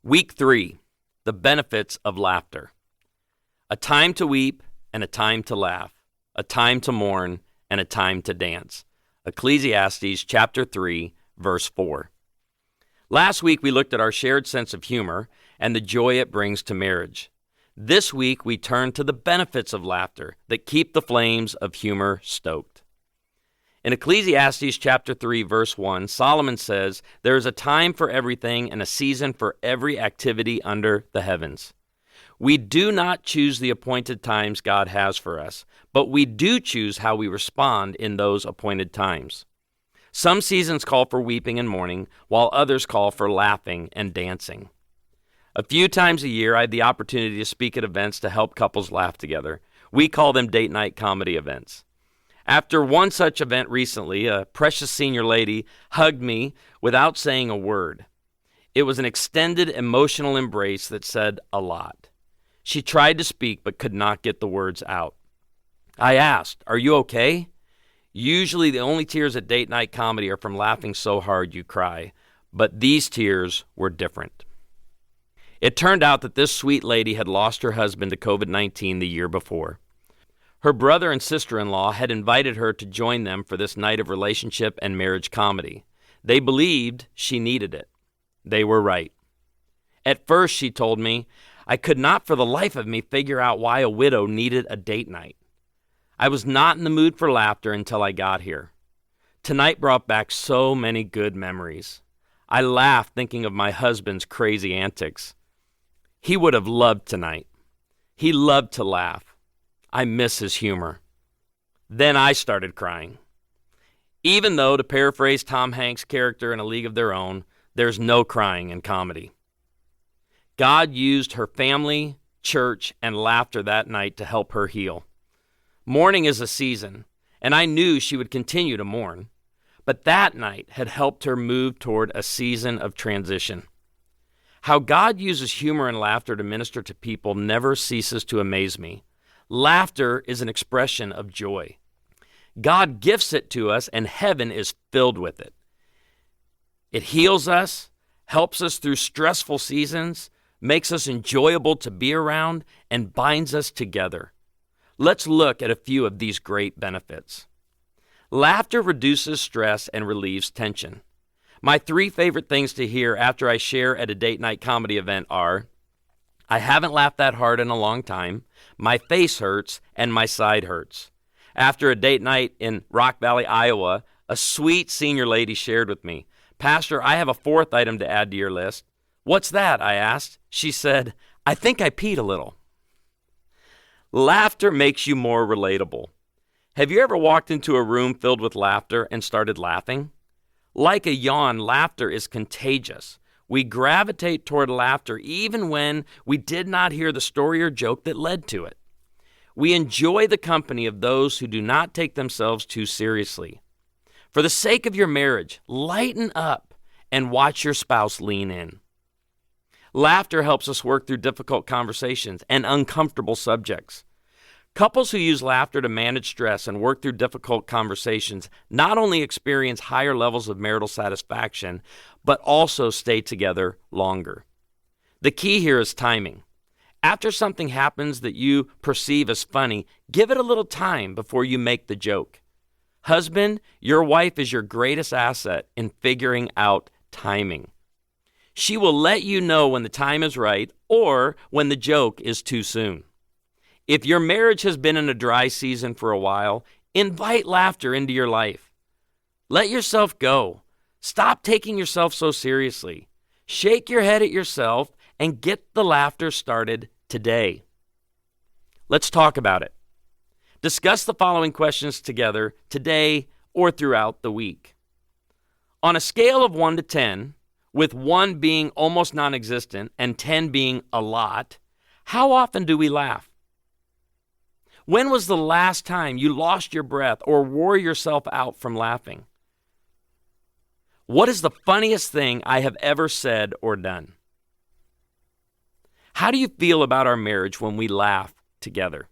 Week 3, the benefits of laughter. A time to weep and a time to laugh, a time to mourn and a time to dance. Ecclesiastes chapter 3, verse 4. Last week we looked at our shared sense of humor and the joy it brings to marriage. This week we turn to the benefits of laughter that keep the flames of humor stoked. In Ecclesiastes chapter 3, verse 1, Solomon says, "There is a time for everything and a season for every activity under the heavens." We do not choose the appointed times God has for us, but we do choose how we respond in those appointed times. Some seasons call for weeping and mourning, while others call for laughing and dancing. A few times a year, I have the opportunity to speak at events to help couples laugh together. We call them date night comedy events. After one such event recently, a precious senior lady hugged me without saying a word. It was an extended emotional embrace that said a lot. She tried to speak but could not get the words out. I asked, "Are you okay?" Usually the only tears at date night comedy are from laughing so hard you cry, but these tears were different. It turned out that this sweet lady had lost her husband to COVID-19 the year before. Her brother and sister-in-law had invited her to join them for this night of relationship and marriage comedy. They believed she needed it. They were right. At first, she told me, I could not for the life of me figure out why a widow needed a date night. I was not in the mood for laughter until I got here. Tonight brought back so many good memories. I laughed thinking of my husband's crazy antics. He would have loved tonight. He loved to laugh. I miss his humor. Then I started crying. Even though, to paraphrase Tom Hanks' character in A League of Their Own, there's no crying in comedy. God used her family, church, and laughter that night to help her heal. Mourning is a season, and I knew she would continue to mourn, but that night had helped her move toward a season of transition. How God uses humor and laughter to minister to people never ceases to amaze me. Laughter is an expression of joy. God gifts it to us, and heaven is filled with it. It heals us, helps us through stressful seasons, makes us enjoyable to be around, and binds us together. Let's look at a few of these great benefits. Laughter reduces stress and relieves tension. My 3 favorite things to hear after I share at a date night comedy event are, I haven't laughed that hard in a long time, my face hurts, and my side hurts. After a date night in Rock Valley, Iowa, a sweet senior lady shared with me, "Pastor, I have a 4th item to add to your list." "What's that?" I asked. She said, "I think I peed a little." Laughter makes you more relatable. Have you ever walked into a room filled with laughter and started laughing? Like a yawn, laughter is contagious. We gravitate toward laughter even when we did not hear the story or joke that led to it. We enjoy the company of those who do not take themselves too seriously. For the sake of your marriage, lighten up and watch your spouse lean in. Laughter helps us work through difficult conversations and uncomfortable subjects. Couples who use laughter to manage stress and work through difficult conversations not only experience higher levels of marital satisfaction, but also stay together longer. The key here is timing. After something happens that you perceive as funny, give it a little time before you make the joke. Husband, your wife is your greatest asset in figuring out timing. She will let you know when the time is right or when the joke is too soon. If your marriage has been in a dry season for a while, invite laughter into your life. Let yourself go. Stop taking yourself so seriously. Shake your head at yourself and get the laughter started today. Let's talk about it. Discuss the following questions together today or throughout the week. On a scale of 1 to 10, with 1 being almost non-existent and 10 being a lot, how often do we laugh? When was the last time you lost your breath or wore yourself out from laughing? What is the funniest thing I have ever said or done? How do you feel about our marriage when we laugh together?